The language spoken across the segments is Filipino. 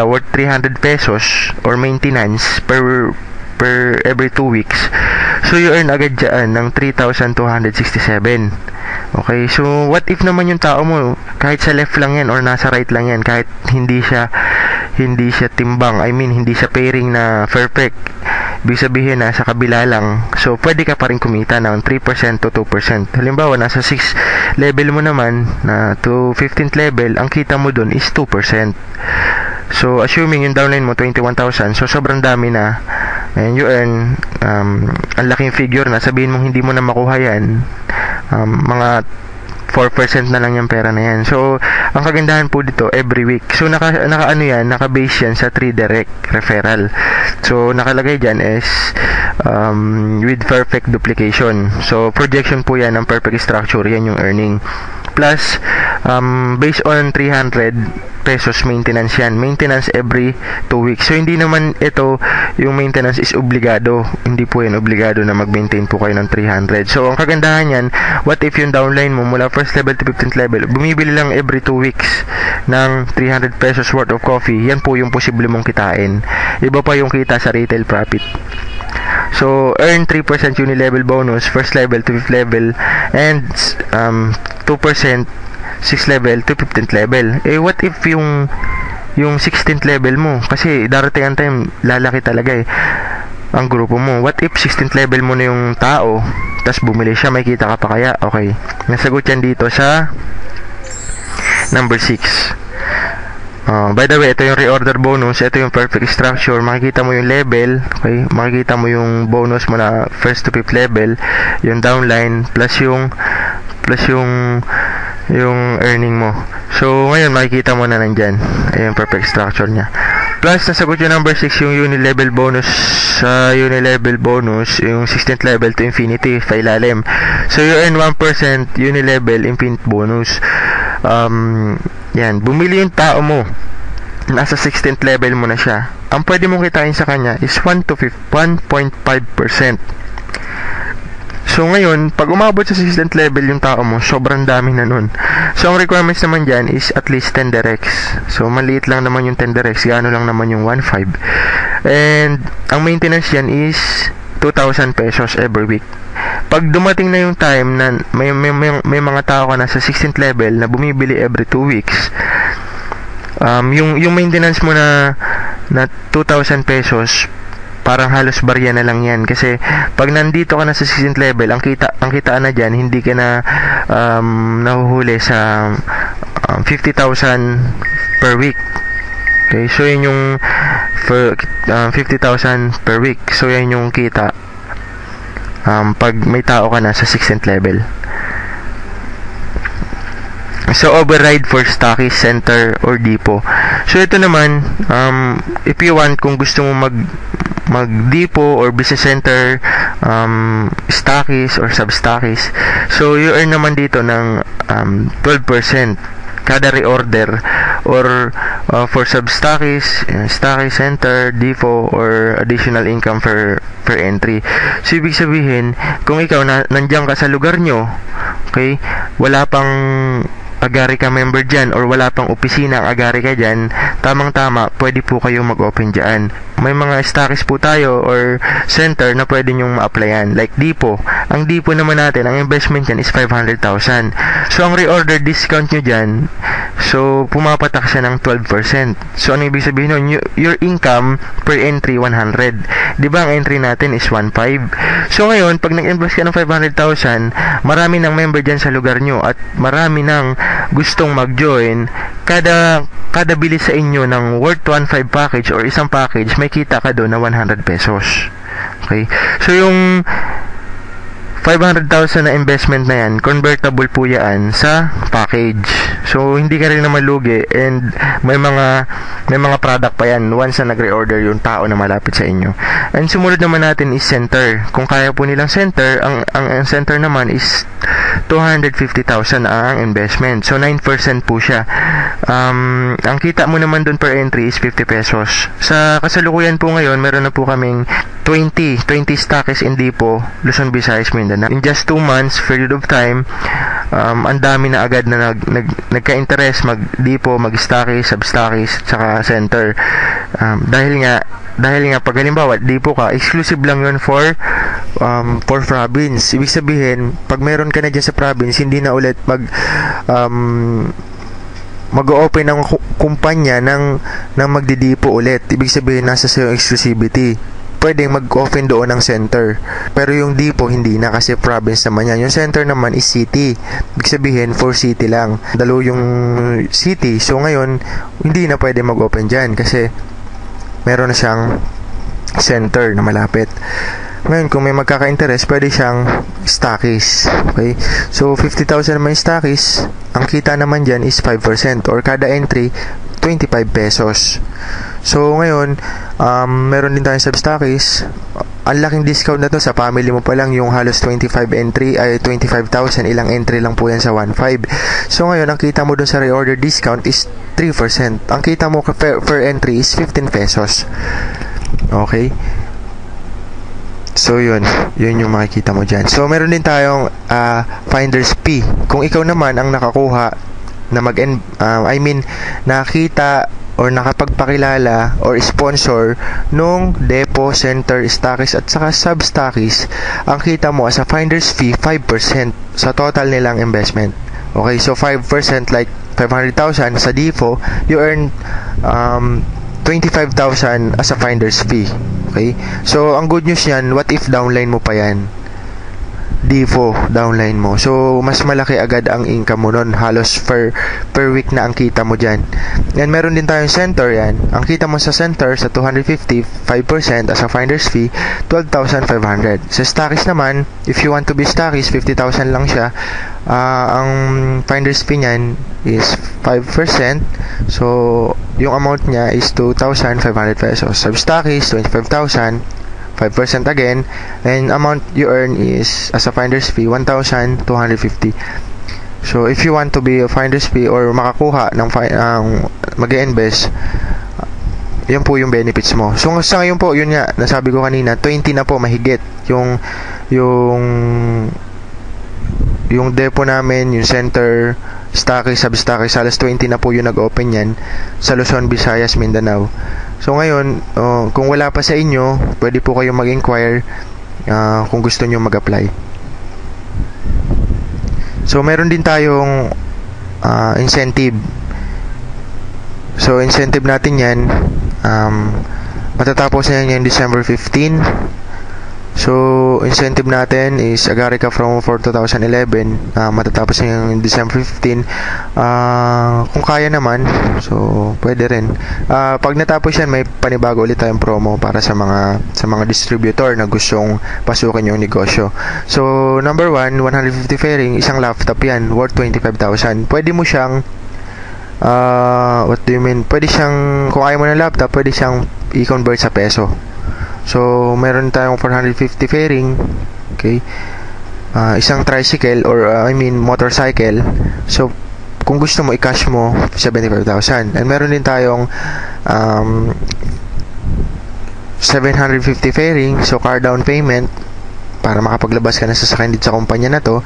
worth 300 pesos or maintenance per every 2 weeks. So you earn agad dyan ng 3,267. Okay, so what if naman yung tao mo kahit sa left lang yan or nasa right lang yan, kahit hindi siya timbang, I mean hindi siya pairing na perfect, ibig sabihin na sa kabila lang, so pwede ka pa rin kumita ng 3% to 2%. Halimbawa nasa 6 level mo naman na to 15th level, ang kita mo dun is 2%. So assuming yung downline mo 21,000, so sobrang dami na, and you earn ang laking figure na, sabihin mong hindi mo na makuha yan, mga 4% na lang yung pera na yan. So ang kagandahan po dito, every week, so naka-base yan sa 3 direct referral. So nakalagay dyan is with perfect duplication. So projection po yan ng perfect structure, yan yung earning. Plus based on 300 pesos maintenance yan. Maintenance every 2 weeks. So hindi naman ito yung maintenance is obligado. Hindi po yan obligado na mag-maintain po kayo ng 300. So ang kagandahan yan, what if yung downline mo mula first level to 15th level, bumibili lang every 2 weeks ng 300 pesos worth of coffee, yan po yung posible mong kitain. Iba pa yung kita sa retail profit. So earn 3% uni-level bonus first level to 5th level, and 2% 6th level to 15th level. Eh what if yung 16th level mo, kasi darating ang time lalaki talaga ang grupo mo. What if 16th level mo na yung tao, tas bumili siya, may kita ka pa kaya? Okay, nasagot yan dito sa number 6. By the way, ito yung reorder bonus, ito yung perfect structure. Makikita mo yung level, okay? Makikita mo yung bonus mo na first to 5th level, yung downline plus yung earning mo. So ngayon makikita mo na nandyan, ayun, perfect structure nya. Plus nasagot yung number 6, yung uni-level bonus. Sa uni-level bonus, yung 16th level to infinity, pailalim. So you earn 1% uni-level infinite bonus. Yan, bumili yung tao mo, nasa 16th level mo na siya, ang pwede mong kitain sa kanya is 1.5%. So ngayon, pag umabot sa 16th level yung tao mo, sobrang dami na nun. So ang requirements naman dyan is at least 10 directs. So maliit lang naman yung 10 directs, gaano lang naman yung 1.5. And ang maintenance yan is 2,000 pesos every week. Pag dumating na yung time na may mga tao ka na sa 16th level na bumibili every 2 weeks, yung maintenance mo na 2,000 pesos, parang halos barya na lang yan. Kasi pag nandito ka na sa 16th level, ang kitaan na dyan, hindi ka na nahuhuli sa 50,000 per week. Okay, so yun yung 50,000 per week. So yan yung kita pag may tao ka na sa 16th level. So override for stockist, center, or depot. So ito naman, if you want, kung gusto mo mag depot or business center, stockist or sub-stockist, so you earn naman dito ng 12% kada reorder, or for sub-stockist, stockist, center, depot, or additional income per entry. So ibig sabihin, kung ikaw nandiyan ka sa lugar nyo, okay, wala pang agari ka member dyan, or wala pang opisina ang agari ka dyan, tamang-tama, pwede po kayo mag-open dyan. May mga stockist po tayo or center na pwede nyong ma-applyan, like depot. Ang depot naman natin, ang investment dyan is 500,000. So ang reorder discount nyo dyan, so pumapatak siya ng 12%. So ano ibig sabihin nun? Your income per entry 100. Diba ang entry natin is 1.5? So ngayon, pag nag-invest ka ng 500,000, marami ng member dyan sa lugar nyo, at marami ng gustong mag-join. Kada bili sa inyo ng worth 1.5 package or isang package, may kita ka doon na 100 pesos. Okay? So yung 500,000 na investment na yan, convertible po yan sa package. So hindi ka rin naman lugi, and may mga product pa yan once na nagre-order yung tao na malapit sa inyo. And sumunod naman natin is center. Kung kaya po nilang center, ang center naman is 250,000 ang investment. So 9% po siya. Ang kita mo naman dun per entry is 50 pesos. Sa kasalukuyan po ngayon, meron na po kaming 20 stockists in depot, Luzon, Visayas, Mindanao. In just 2 months period of time, ang dami na agad na nagka-interest mag-depo, mag-stockies, sub-stockies, tsaka center. Dahil nga pag halimbawa depo ka, exclusive lang yun for province. Ibig sabihin, pag meron ka na dyan sa province, hindi na ulit mag-open ng kumpanya ng magdidipo ulit. Ibig sabihin, nasa sa yung exclusivity. Pwedeng mag-open doon ng center. Pero yung depo, hindi na kasi province naman yan. Yung center naman is city. Ibig sabihin, for city lang. Dalo yung city. So ngayon, hindi na pwede mag-open dyan kasi meron na siyang center na malapit. Ngayon, kung may magkaka-interest, pwede siyang stockies. Okay? So, 50,000 naman yung stockies. Ang kita naman dyan is 5% or kada entry, 25 pesos. So, ngayon, meron din tayong sub-stockies. Ang laking discount na to sa family mo pa lang, yung halos 25 entry ay 25,000, ilang entry lang po yan sa 1.5. So, ngayon, ang kita mo dun sa reorder discount is 3%. Ang kita mo per entry is 15 pesos. Okay? So, yun yung makikita mo dyan. So, meron din tayong finder's fee. Kung ikaw naman ang nakakuha na nakita or nakapagpakilala or sponsor nung depo, center, stockies at saka sub-stockies, ang kita mo as a finder's fee, 5% sa total nilang investment. Okay, so 5% like 500,000 sa depo, you earn 25,000 as a finder's fee. Okay? So, ang good news yan, what if downline mo pa yan? Depo, downline mo. So, mas malaki agad ang income mo nun. Halos per week na ang kita mo dyan. And meron din tayong center yan. Ang kita mo sa center, sa 250, 5% as a finder's fee, 12,500. Sa stockies naman, if you want to be stockies, 50,000 lang siya. Ang finder's fee niyan is 5%. So, yung amount niya is 2,500 pesos. Sub-stockies, 25,000. 5% again, and amount you earn is, as a finder's fee, 1,250. So, if you want to be a finder's fee or makakuha ng mag-invest, yan po yung benefits mo. So, sa ngayon po, yun nga, nasabi ko kanina, 20 na po mahigit yung depo namin, yung center, stockies, sub-stockies, halos 20 na po yung nag-open yan sa Luzon, Visayas, Mindanao. So ngayon, kung wala pa sa inyo, pwede po kayong mag-inquire kung gusto nyo mag-apply. So meron din tayong incentive. So incentive natin yan, matatapos na yan yung December 15. So, incentive natin is Agarica from 2011. Matatapos na yung December 15. Kung kaya naman, so pwede rin. Pag natapos yan, may panibago ulit tayong promo para sa mga distributor na gustong pasukin yung negosyo. So, number 1, 150 fairing, isang laptop yan, worth 25,000. Pwede mo siyang what do you mean? Pwede siyang, kung ayaw mo ng laptop, pwede siyang i-convert sa peso. So, meron tayong 450 fairing. Okay. Isang tricycle or motorcycle. So, kung gusto mo i-cash mo 75,000. And meron din tayong 750 fairing. So, car down payment para makapaglabas ka na sa sasakyan dito sa kumpanya na to.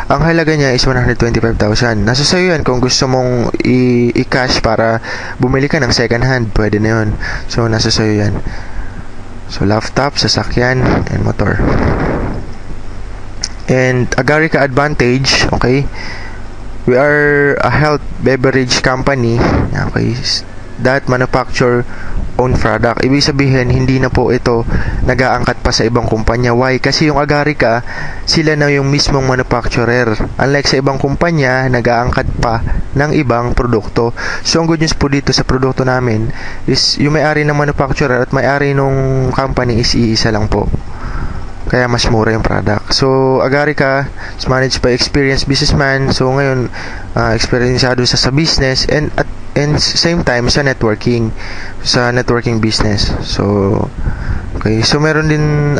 Ang halaga niya is 125,000. Nasa sa'yo yan. Kung gusto mong i-cash para bumili ka ng second hand, pwede na yun. So, nasa sa'yo yan. So, laptop, sasakyan, and motor. And Agarica Advantage, okay? We are a health beverage company, okay, that manufacture own product. Ibig sabihin, hindi na po ito nag-aangkat pa sa ibang kumpanya. Why? Kasi yung Agarica, sila na yung mismong manufacturer. Unlike sa ibang kumpanya, nag-aangkat pa ng ibang produkto. So, ang good news po dito sa produkto namin is yung may-ari ng manufacturer at may-ari nung company is iisa lang po. Kaya mas mura yung product. So, Agarica is managed by experienced businessman. So, ngayon, experienced sa business and same time sa networking business. So, okay. So, meron din,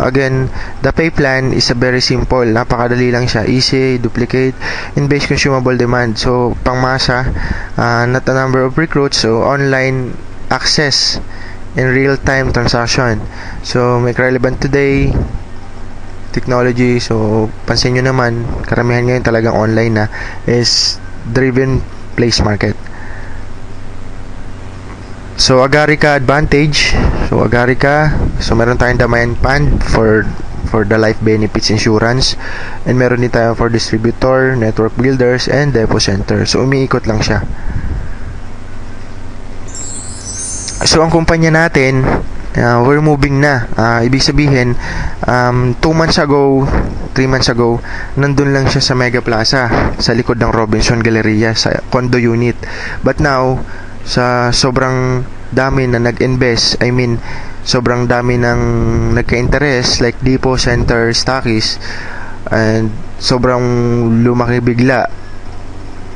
again, the pay plan is a very simple. Napakadali lang siya. Easy, duplicate, and base consumable demand. So, pangmasa, not a number of recruits. So, online access in real-time transaction. So, make relevant today. Ito technology. So, pansin nyo naman, karamihan ngayon talagang online na, is driven place market. So, Agarica Advantage. So, Agarica, so meron tayong damayan fund for the life benefits insurance, and meron din tayo for distributor, network builders, and depot center. So, umiikot lang siya. So, ang kumpanya natin, we're moving na. Ibig sabihin, 2 months ago, 3 months ago, nandun lang siya sa Mega Plaza, sa likod ng Robinson Galleria, sa condo unit. But now, sa sobrang dami na nag-invest, I mean, sobrang dami ng nagka-interest, like Depot Center, Stockies, and sobrang lumaki bigla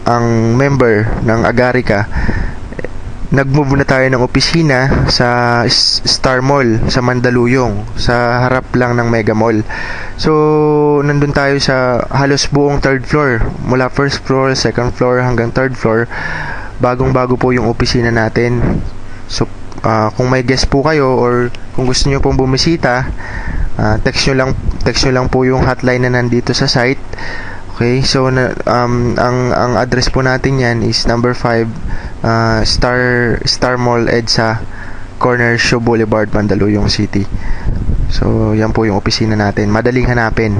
ang member ng Agarica, nag-move na tayo ng opisina sa Star Mall sa Mandaluyong, sa harap lang ng Mega Mall. So, nandun tayo sa halos buong 3rd floor, mula 1st floor, 2nd floor hanggang 3rd floor. Bagong-bago po yung opisina natin. So, kung may guest po kayo or kung gusto niyo pong bumisita, text nyo lang po yung hotline na nandito sa site. Okay, so ang address po natin yan is number 5 Star Mall EDSA, corner Show Boulevard, Mandaluyong City. So, yan po yung opisina natin. Madaling hanapin.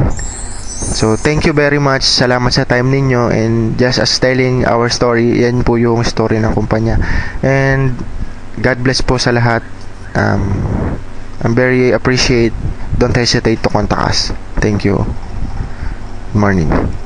So, thank you very much. Salamat sa time ninyo, and just as telling our story, yan po yung story ng kumpanya. And God bless po sa lahat. I'm very appreciate. Don't hesitate to contact us. Thank you. Good morning.